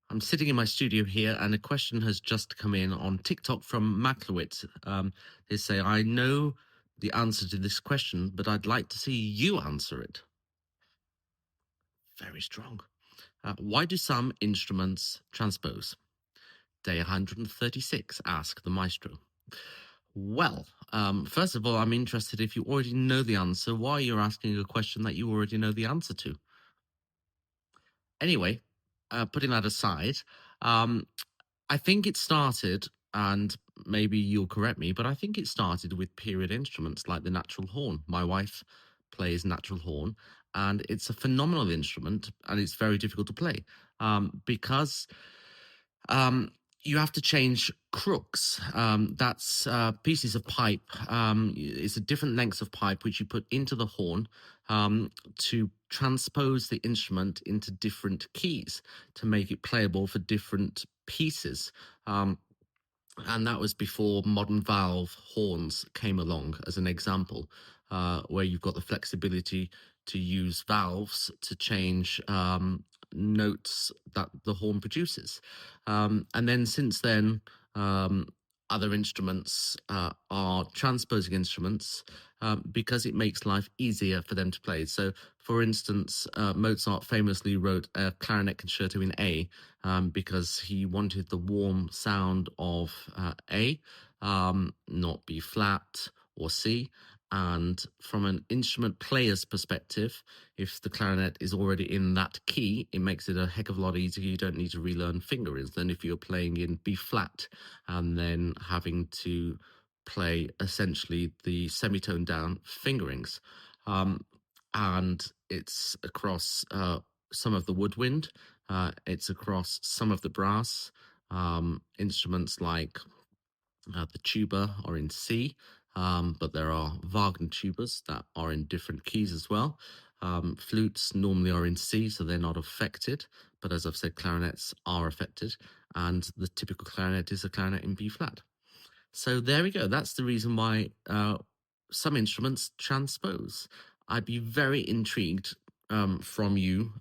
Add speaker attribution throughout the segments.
Speaker 1: I'm sitting in my studio here, and a question has just come in on TikTok from Maklowitz. They say, I know the answer to this question, but I'd like to see you answer it. Very strong. Why do some instruments transpose? Day 136, Ask the Maestro. Well, first of all, I'm interested if you already know the answer, why you're asking a question that you already know the answer to. Anyway, putting that aside, I think it started, and maybe you'll correct me, but I think it started with period instruments like the natural horn. My wife plays natural horn, and it's a phenomenal instrument, and it's very difficult to play because you have to change crooks. That's pieces of pipe. It's a different lengths of pipe which you put into the horn to transpose the instrument into different keys to make it playable for different pieces. And that was before modern valve horns came along, as an example, where you've got the flexibility to use valves to change notes that the horn produces. And then since then, other instruments are transposing instruments because it makes life easier for them to play. So, for instance, Mozart famously wrote a clarinet concerto in A because he wanted the warm sound of A, not B flat or C. And from an instrument player's perspective, if the clarinet is already in that key, it makes it a heck of a lot easier. You don't need to relearn fingerings than if you're playing in B flat and then having to play essentially the semitone down fingerings. And it's across some of the woodwind, it's across some of the brass instruments like the tuba are in C, but there are Wagner tubas that are in different keys as well. Flutes normally are in C, so they're not affected. But as I've said, clarinets are affected, and the typical clarinet is a clarinet in B flat. So there we go. That's the reason why some instruments transpose. I'd be very intrigued from you,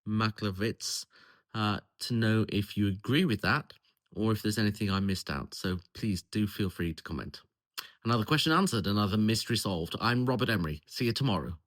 Speaker 1: Maklowitz, to know if you agree with that or if there's anything I missed out. So please do feel free to comment. Another question answered, another mystery solved. I'm Robert Emery. See you tomorrow.